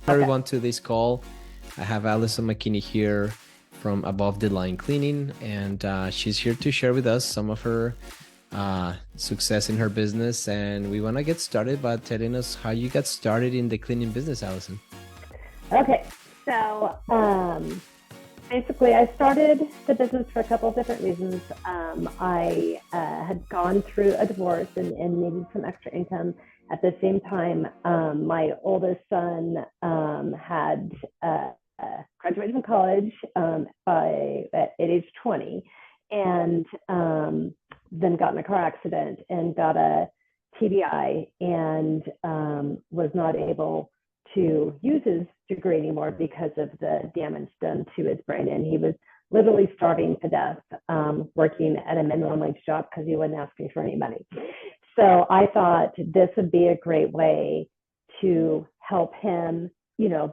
Everyone to this call. I have Alison Mckinney here from Above the Line Cleaning, and she's here to share with us some of her success in her business. And we want to get started by telling us how you got started in the cleaning business, Alison. Okay, so basically I started the business for a couple of different reasons. I had gone through a divorce and needed some extra income. At the same time, my oldest son had graduated from college at age 20, and then got in a car accident and got a TBI, and was not able to use his degree anymore because of the damage done to his brain. And he was literally starving to death, working at a minimum wage job because he wouldn't ask me for any money. So I thought this would be a great way to help him,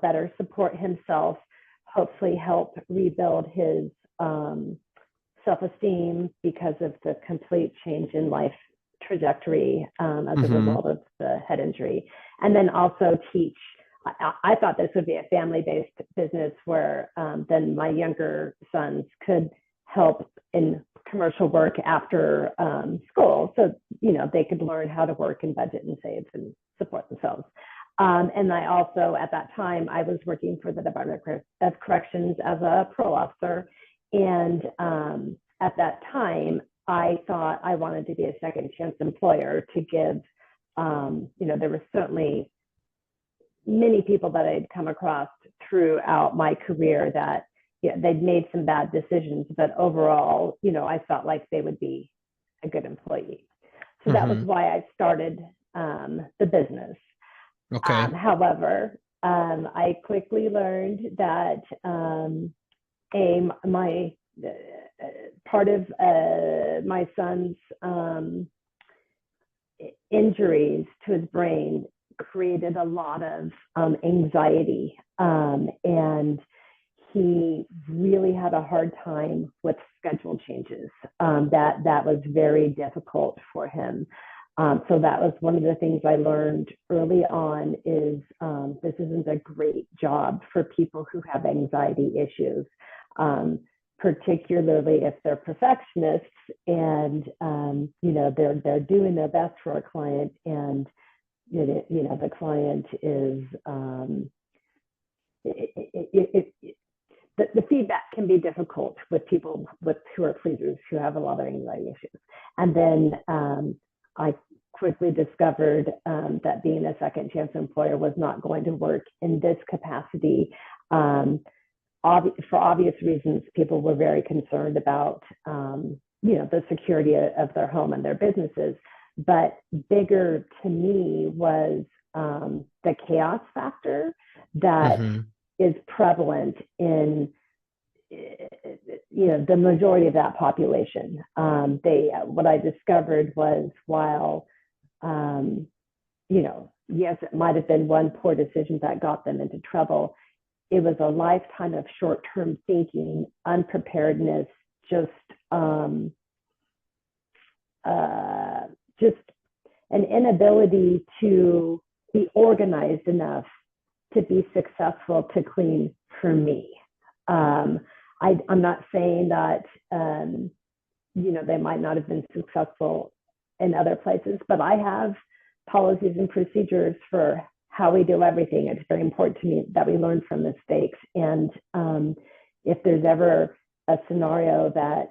better support himself, hopefully help rebuild his self-esteem because of the complete change in life trajectory as a result of the head injury. And then also teach. I thought this would be a family-based business where then my younger sons could help in commercial work after school, so they could learn how to work and budget and save and support themselves. And I also, at that time, I was working for the Department of Corrections as a parole officer, and at that time, I thought I wanted to be a second chance employer to give. There were certainly many people that I'd come across throughout my career that they'd made some bad decisions, but overall, I felt like they would be a good employee. So that was why I started the business. Okay. However, I quickly learned that my part of my son's injuries to his brain created a lot of anxiety, and he really had a hard time with schedule changes. That was very difficult for him. So that was one of the things I learned early on is this isn't a great job for people who have anxiety issues, particularly if they're perfectionists and they're doing their best for a client, and the client is the feedback can be difficult with people who are pleasers, who have a lot of anxiety issues. And then I quickly discovered that being a second chance employer was not going to work in this capacity. For obvious reasons, people were very concerned about the security of their home and their businesses. But bigger to me was the chaos factor that is prevalent in the majority of that population. What I discovered was, while yes, it might have been one poor decision that got them into trouble, it was a lifetime of short-term thinking, unpreparedness, just an inability to be organized enough to be successful to clean for me. I'm not saying that they might not have been successful in other places, but I have policies and procedures for how we do everything. It's very important to me that we learn from mistakes. And if there's ever a scenario that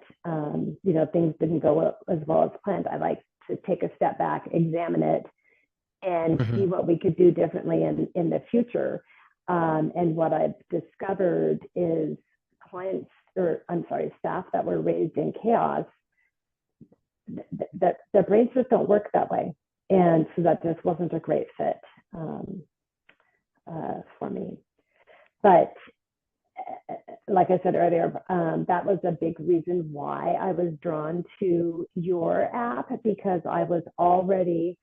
things didn't go as well as planned, I like to take a step back, examine it, and see what we could do differently in the future. And what I've discovered is staff that were raised in chaos, that their brains just don't work that way. And so that just wasn't a great fit for me. But like I said earlier, that was a big reason why I was drawn to your app, because I was already,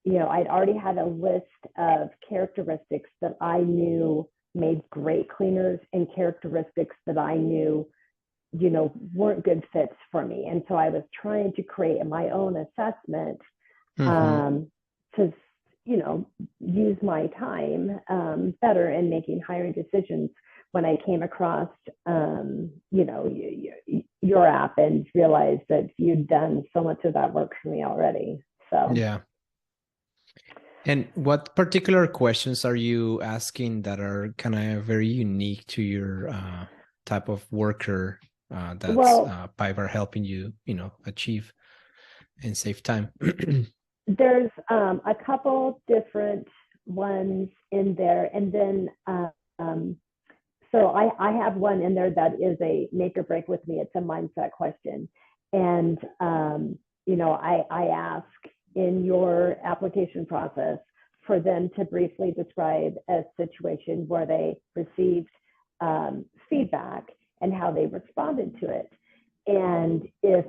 I'd already had a list of characteristics that I knew made great cleaners and characteristics that I knew, weren't good fits for me. And so I was trying to create my own assessment to use my time better in making hiring decisions when I came across, your app and realized that you'd done so much of that work for me already. So Yeah. And what particular questions are you asking that are kind of very unique to your type of worker that's Pipehire helping you, achieve and save time? There's a couple different ones in there, and then so I have one in there that is a make or break with me. It's a mindset question, and I ask in your application process for them to briefly describe a situation where they received feedback and how they responded to it. And if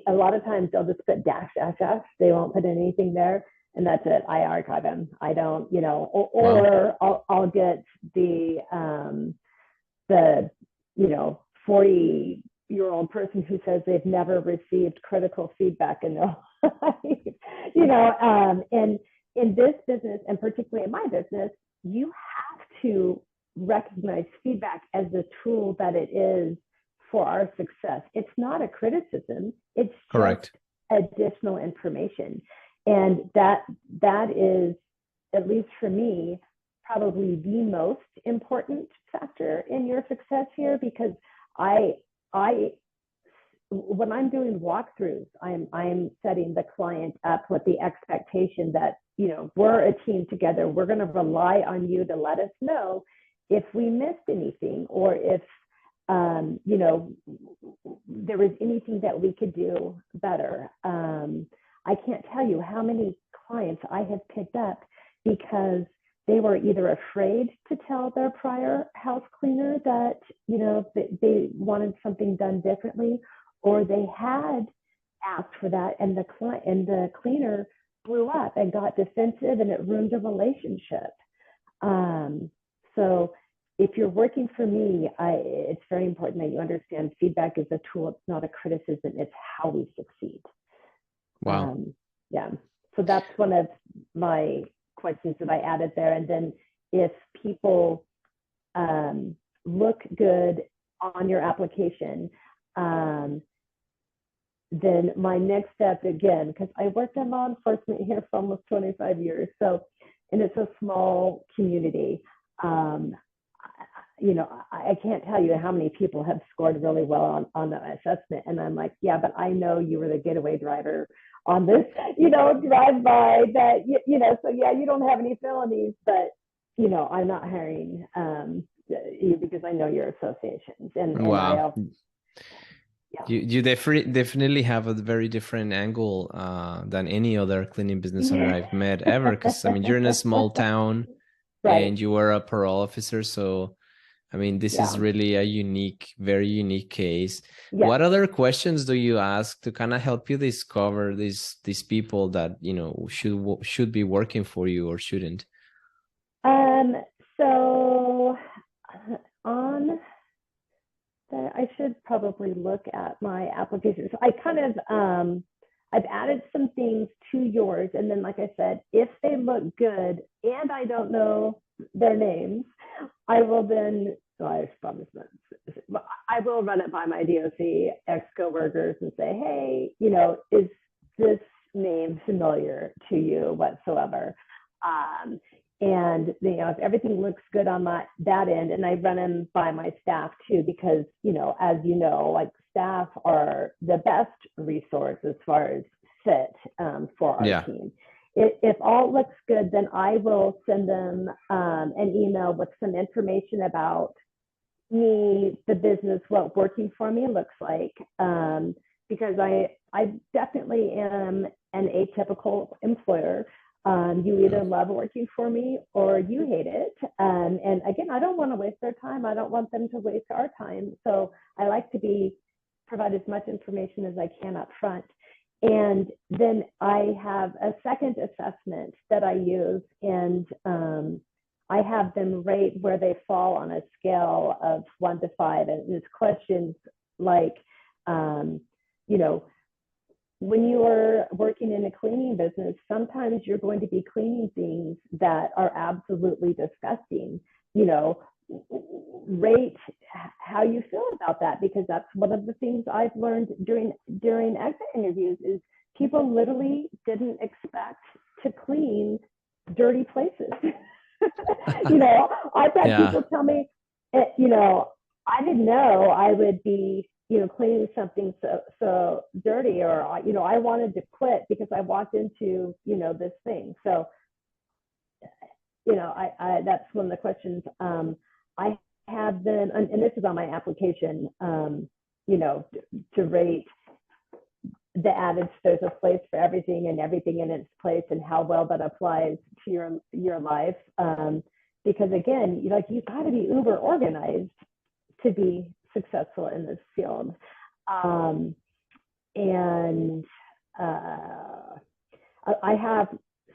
a lot of times they'll just put dash, dash, dash, they won't put anything there. And that's it. I archive them. I don't, or I'll get the 40-year-old person who says they've never received critical feedback in their life, and in this business, and particularly in my business, you have to recognize feedback as the tool that it is for our success. It's not a criticism. It's Correct. Additional information. And that is, at least for me, probably the most important factor in your success here, because when I'm doing walkthroughs, I'm setting the client up with the expectation that, we're a team together. We're going to rely on you to let us know if we missed anything, or if there was anything that we could do better. I can't tell you how many clients I have picked up because they were either afraid to tell their prior house cleaner that, they wanted something done differently, or they had asked for that and the cleaner blew up and got defensive and it ruined a relationship. So if you're working for me, it's very important that you understand feedback is a tool. It's not a criticism. It's how we succeed. Wow. Yeah. So that's one of my questions that I added there. And then if people look good on your application, then my next step, again, because I worked in law enforcement here for almost 25 years. So, and it's a small community. I can't tell you how many people have scored really well on the assessment. And I'm like, yeah, but I know you were the getaway driver on this, drive by that, so yeah, you don't have any felonies, but, I'm not hiring you because I know your associations. And Wow. Yeah. You definitely have a very different angle than any other cleaning business owner I've met ever. Because you're in a small town, right, and you were a parole officer, so this is really a very unique case. Yeah. What other questions do you ask to kind of help you discover these people that should be working for you or shouldn't? So on I should probably look at my application. So I kind of, I've added some things to yours. And then, like I said, if they look good and I don't know their names, I will then, I will run it by my DOC ex-coworkers and say, hey, is this name familiar to you whatsoever? And if everything looks good on that end, and I run them by my staff too, because as like staff are the best resource as far as fit for our team. If all looks good, then I will send them an email with some information about me, the business, what working for me looks like, because I definitely am an atypical employer. You either love working for me or you hate it. And again, I don't want to waste their time. I don't want them to waste our time. So I like to provide as much information as I can up front. And then I have a second assessment that I use, and I have them rate where they fall on a scale of 1 to 5. And it's questions like, when you are working in a cleaning business, sometimes you're going to be cleaning things that are absolutely disgusting. You know, rate how you feel about that, because that's one of the things I've learned during exit interviews is people literally didn't expect to clean dirty places. You know, I've had people tell me, you know, I didn't know I would be, you know, cleaning something so dirty, or, you know, I wanted to quit because I walked into, you know, this thing. So, you know, I that's one of the questions I have been, and this is on my application, you know, to rate the adage, there's a place for everything and everything in its place, and how well that applies to your life. Because again, you've got to be uber organized to be successful in this field. And I have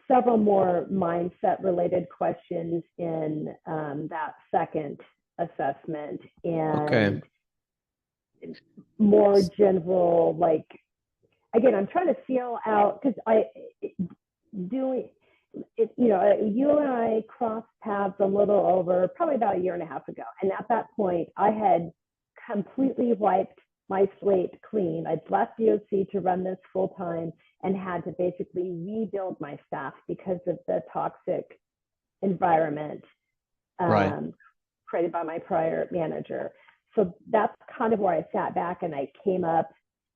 several more mindset related questions in that second assessment, and more general, like, again, I'm trying to feel out, because doing it, you know, you and I crossed paths a little over probably about a year and a half ago. And at that point, I had completely wiped my slate clean. I'd left DOC to run this full time and had to basically rebuild my staff because of the toxic environment created by my prior manager. So that's kind of where I sat back and I came up,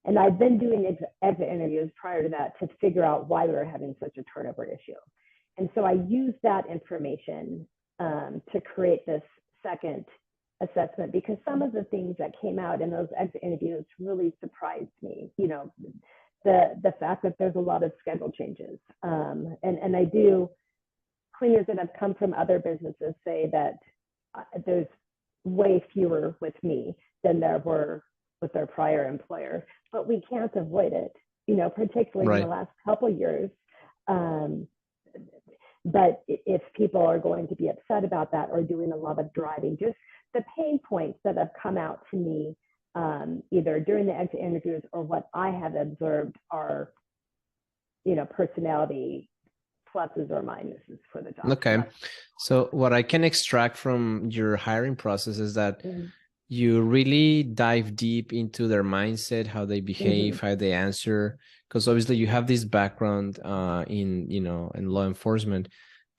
and I'd been doing exit interviews prior to that to figure out why we were having such a turnover issue. And so I used that information to create this second assessment, because some of the things that came out in those exit interviews really surprised me. You know, the fact that there's a lot of schedule changes. And I do, cleaners that have come from other businesses say that there's way fewer with me than there were with their prior employer, but we can't avoid it, you know, particularly in the last couple of years. But if people are going to be upset about that or doing a lot of driving, just the pain points that have come out to me, either during the exit interviews or what I have observed, are, you know, personality pluses or minuses for the job. Okay. So what I can extract from your hiring process is that you really dive deep into their mindset, how they behave, how they answer, because obviously you have this background in, you know, in law enforcement,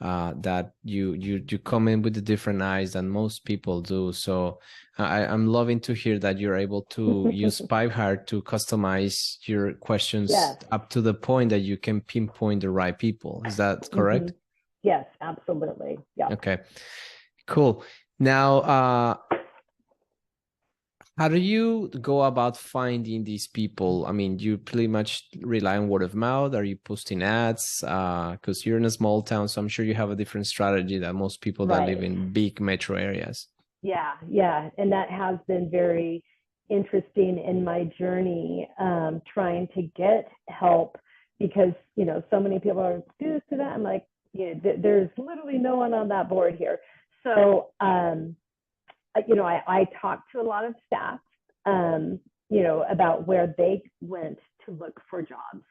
that you come in with the different eyes than most people do. So I'm loving to hear that you're able to use Pipehire to customize your questions up to the point that you can pinpoint the right people. Is that correct? Yes, absolutely. Yeah. Okay, cool. Now, how do you go about finding these people? I mean, you pretty much rely on word of mouth. Are you posting ads? Because you're in a small town, so I'm sure you have a different strategy than most people that live in big metro areas. Yeah. And that has been very interesting in my journey, trying to get help, because, you know, so many people are used to that. I'm like, yeah, there's literally no one on that board here. So, you know, I talked to a lot of staff, you know, about where they went to look for jobs.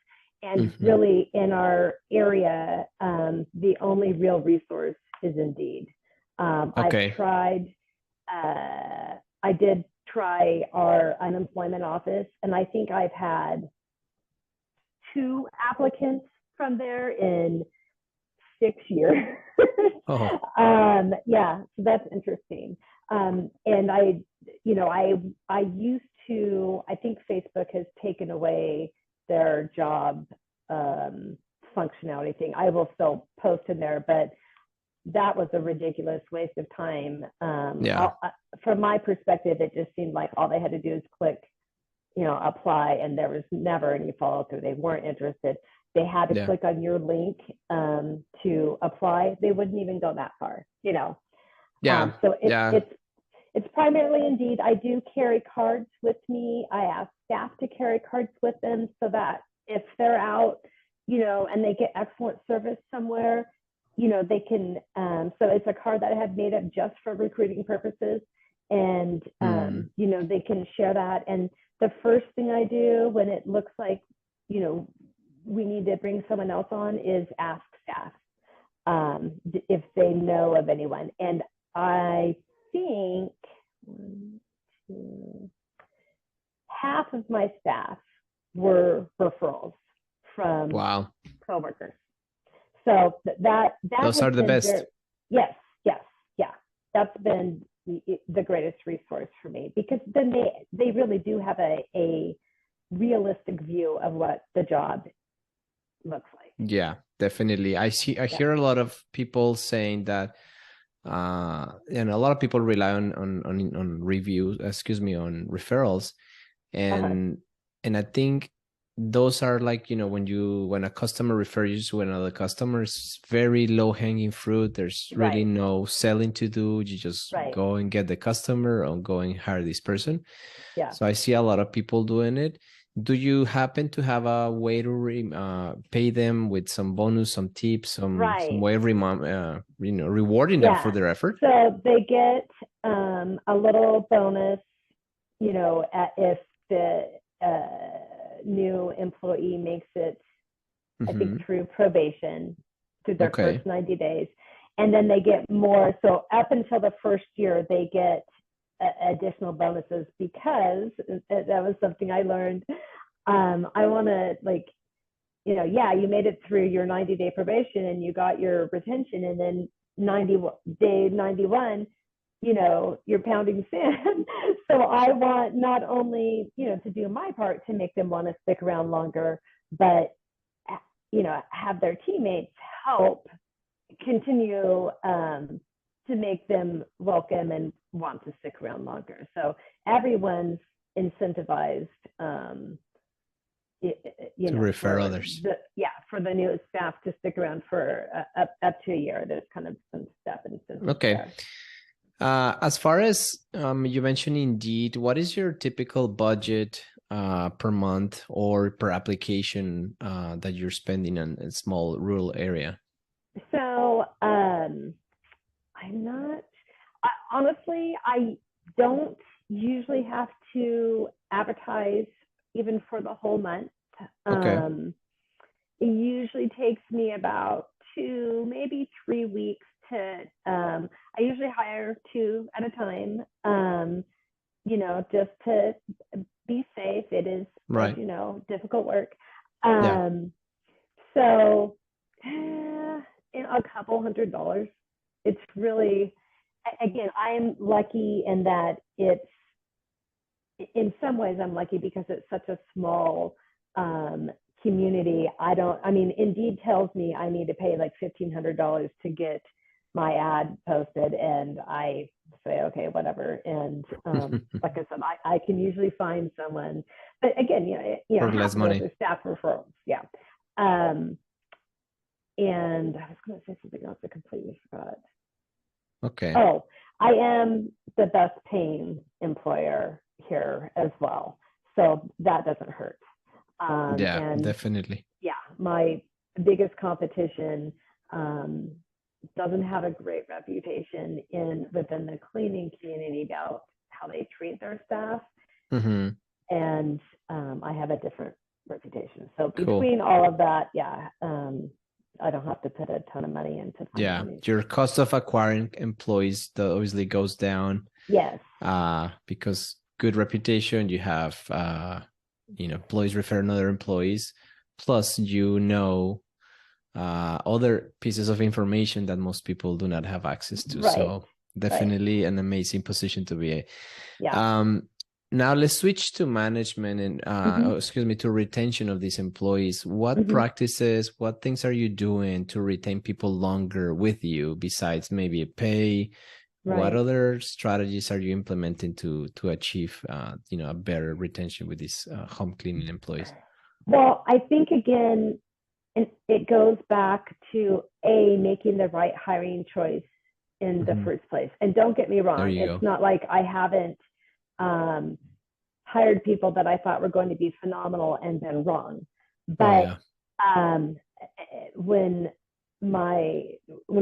And really in our area, the only real resource is Indeed. I've tried, I did try our unemployment office, and I think I've had 2 applicants from there in 6 years. Yeah, so that's interesting. And I, you know, I used to, I think Facebook has taken away their job functionality thing. I will still post in there, but that was a ridiculous waste of time. From my perspective, it just seemed like all they had to do is click, you know, apply, and there was never any follow through. They weren't interested. They had to click on your link to apply. They wouldn't even go that far, you know. So it's primarily Indeed. I do carry cards with me. I ask staff to carry cards with them so that if they're out, you know, and they get excellent service somewhere, you know, they can, so it's a card that I have made up just for recruiting purposes. And, you know, they can share that. And the first thing I do when it looks like we need to bring someone else on is ask staff if they know of anyone. And I think half of my staff were referrals from Wow. coworkers. So Those are the best. Yes. Yeah. That's been the greatest resource for me, because then they really do have a realistic view of what the job looks like. Yeah, definitely. I hear a lot of people saying that, and a lot of people rely on reviews, on referrals, and I think those are like, when a customer refers you to another customer, it's very low hanging fruit. There's really no selling to do. You just go and get the customer, or go and hire this person. Yeah. So I see a lot of people doing it. Do you happen to have a way to pay them with some bonus, some tips, some way of rewarding them for their effort? So they get a little bonus, if the new employee makes it, I think, through probation, through their first 90 days. And then they get more. So up until the first year, they get additional bonuses, because that was something I learned. I want to, you made it through your 90-day probation and you got your retention, and then day 91, you're pounding sand. So I want not only, to do my part to make them want to stick around longer, but, have their teammates help continue to make them welcome and want to stick around longer. So everyone's incentivized to refer others. For the newest staff to stick around for up to a year. There's kind of some step incentives. Okay. As far as you mentioned Indeed, what is your typical budget per month or per application that you're spending in a small rural area? So honestly, I don't usually have to advertise even for the whole month. It usually takes me about 2, maybe 3 weeks to, I usually hire 2 at a time, just to be safe. It is, as you know, difficult work. So a couple $100. It's really, again, I'm lucky in that in some ways I'm lucky because it's such a small community. Indeed tells me I need to pay like $1,500 to get my ad posted, and I say, okay, whatever. And like I said, I can usually find someone, but again, for less money. Staff referrals. Yeah. And I was going to say something else I completely forgot. Okay. Oh, I am the best paying employer here as well, so that doesn't hurt. And definitely. Yeah, my biggest competition doesn't have a great reputation within the cleaning community about how they treat their staff, and I have a different reputation. So between all of that, I don't have to put a ton of money into. Your cost of acquiring employees obviously goes down. Yes. Because good reputation, you have employees referring other employees, plus other pieces of information that most people do not have access to. So definitely an amazing position to be in. Now let's switch to management and to retention of these employees. What practices, what things are you doing to retain people longer with you besides maybe pay? What other strategies are you implementing to achieve a better retention with these home cleaning employees? Well, I think again, it goes back to making the right hiring choice in the first place. And don't get me wrong, it's not like I haven't hired people that I thought were going to be phenomenal and been wrong. But when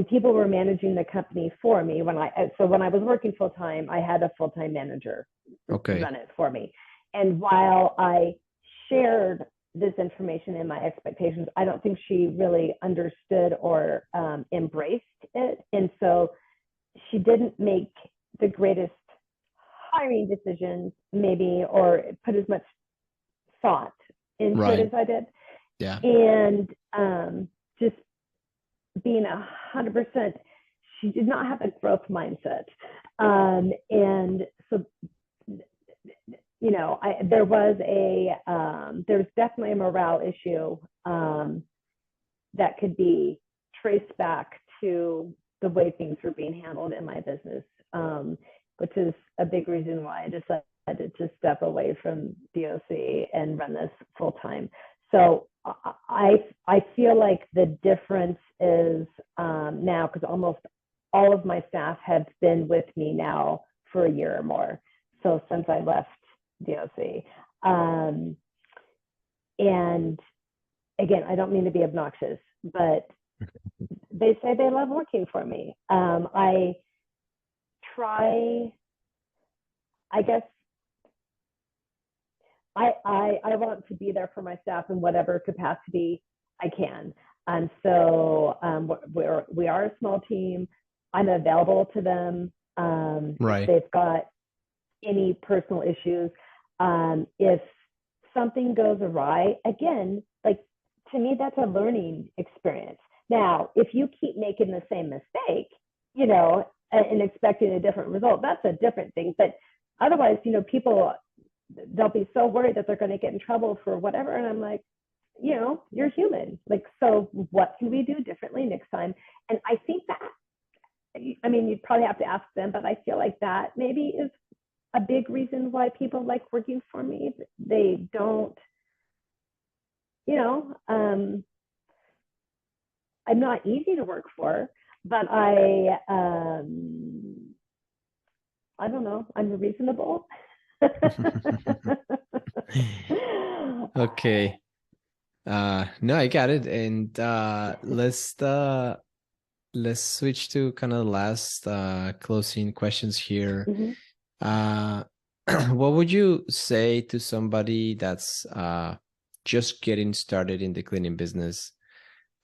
people were managing the company for me, when I was working full time, I had a full-time manager run it for me. And while I shared this information and my expectations. I don't think she really understood or embraced it. And so she didn't make the greatest hiring decisions maybe, or put as much thought into it as I did. Yeah. And just being 100%, she did not have a growth mindset. And so, you know, there was there's definitely a morale issue that could be traced back to the way things were being handled in my business, which is a big reason why I decided to step away from DOC and run this full time. So I feel like the difference is now, because almost all of my staff have been with me now for a year or more. So since I left DOC. And again, I don't mean to be obnoxious, but they say they love working for me. I try, I guess, I want to be there for my staff in whatever capacity I can. And so we are a small team. I'm available to them. If they've got any personal issues. If something goes awry, again, like, to me, that's a learning experience. Now, if you keep making the same mistake, you know, and expecting a different result, that's a different thing. But otherwise, you know, people, they'll be so worried that they're going to get in trouble for whatever. And I'm like, you know, you're human. Like, so what can we do differently next time? And I think that, I mean, you'd probably have to ask them, but I feel like that maybe is a big reason why people like working for me. They don't, you know, I'm not easy to work for, but I don't know, I'm reasonable. Okay. No, I got it. And let's switch to kind of last closing questions here. What would you say to somebody that's just getting started in the cleaning business?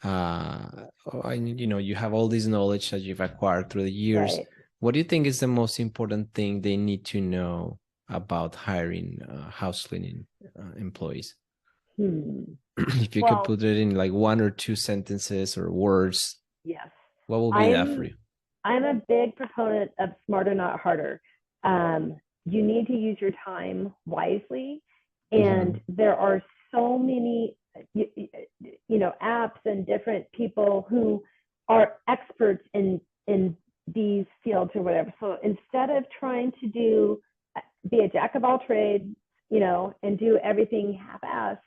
And, you know, you have all this knowledge that you've acquired through the years. What do you think is the most important thing they need to know about hiring house cleaning employees? If you could put it in like 1 or 2 sentences or words, yes, what will be that for you? I'm a big proponent of smarter, not harder. You need to use your time wisely, and there are so many, you know, apps and different people who are experts in these fields or whatever. So instead of trying to be a jack of all trades, you know, and do everything half-assed,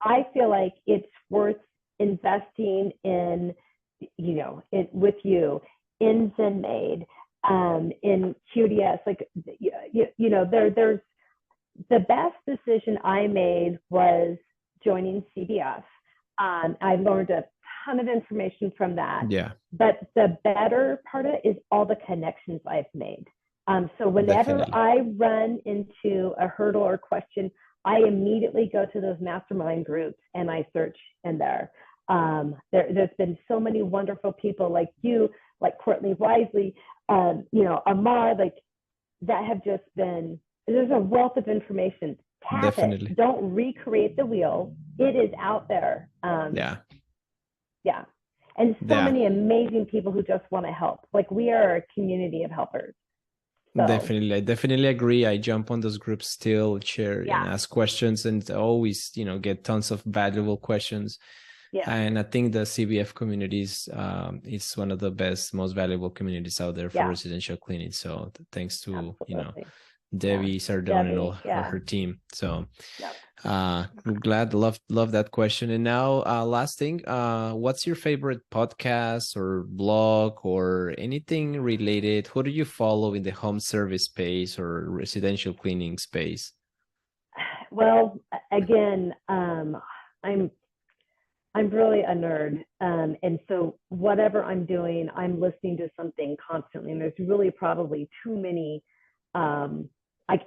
I feel like it's worth investing in, you know, with you in ZenMaid, in QDS. Like, you know, there's the best decision I made was joining CBF. I learned a ton of information from that. Yeah. But the better part of it is all the connections I've made. So whenever I run into a hurdle or question, I immediately go to those mastermind groups and I search in there. There's been so many wonderful people like you, like Courtney Wisely, you know, Ahmad, like, that have just been, there's a wealth of information. Tap it. Don't recreate the wheel. It is out there. Yeah. And so many amazing people who just want to help. Like, we are a community of helpers. So. Definitely. I definitely agree. I jump on those groups still, share and ask questions, and always, you know, get tons of valuable questions. Yeah. And I think the CBF communities is one of the best, most valuable communities out there for residential cleaning. So thanks to, you know, Debbie Sardone and all her team. So I'm glad, love that question. And now last thing, what's your favorite podcast or blog or anything related? Who do you follow in the home service space or residential cleaning space? Well, again, I'm really a nerd. And so whatever I'm doing, I'm listening to something constantly. And there's really probably too many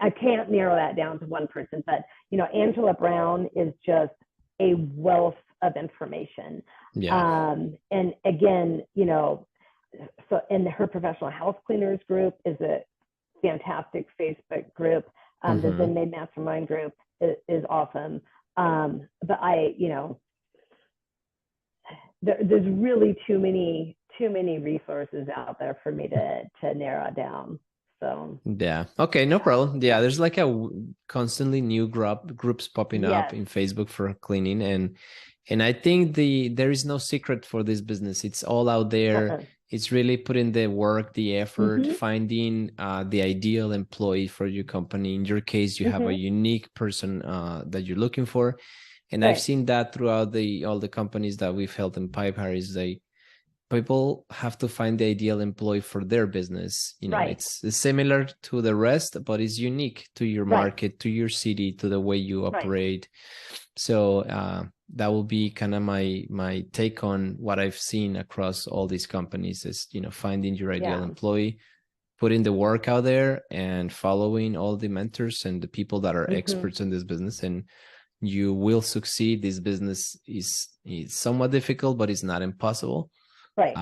I can't narrow that down to one person, but, you know, Angela Brown is just a wealth of information. Yeah. And again, you know, so in her professional house cleaners group is a fantastic Facebook group. The Zen Made Mastermind group is awesome. But you know, there's really too many resources out there for me to narrow it down. So yeah, okay, no problem. Yeah, there's like constantly new groups popping up in Facebook for cleaning, and I think there is no secret for this business. It's all out there. It's really putting the work, the effort, finding the ideal employee for your company. In your case, you have a unique person that you're looking for, and I've seen that throughout all the companies that we've helped in Pipehire. Is people have to find the ideal employee for their business. You know, it's similar to the rest, but it's unique to your market, to your city, to the way you operate. So that will be kind of my take on what I've seen across all these companies is, you know, finding your ideal employee, putting the work out there, and following all the mentors and the people that are experts in this business, and you will succeed. This business is somewhat difficult, but it's not impossible. Right.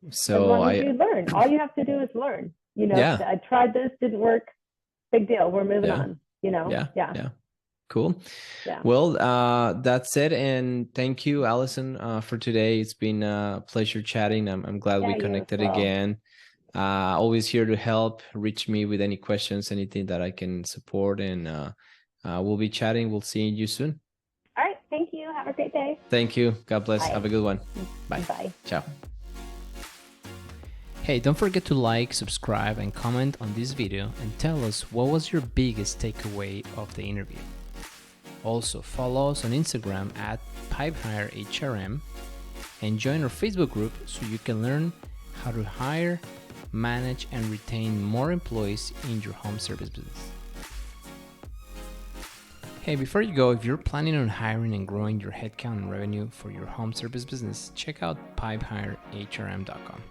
So as long as you learn, all you have to do is learn. You know, I tried this, didn't work. Big deal. We're moving on. You know. Yeah. Cool. Yeah. Well, that's it. And thank you, Alison, for today. It's been a pleasure chatting. I'm glad we connected again. Always here to help. Reach me with any questions, anything that I can support, and we'll be chatting. We'll see you soon. All right. Thank you. Have a great day. Thank you. God bless. Bye. Have a good one. Bye. Bye. Ciao. Hey, don't forget to like, subscribe, and comment on this video and tell us what was your biggest takeaway of the interview. Also, follow us on Instagram at PipeHireHRM and join our Facebook group so you can learn how to hire, manage, and retain more employees in your home service business. Hey, before you go, if you're planning on hiring and growing your headcount and revenue for your home service business, check out PipeHireHRM.com.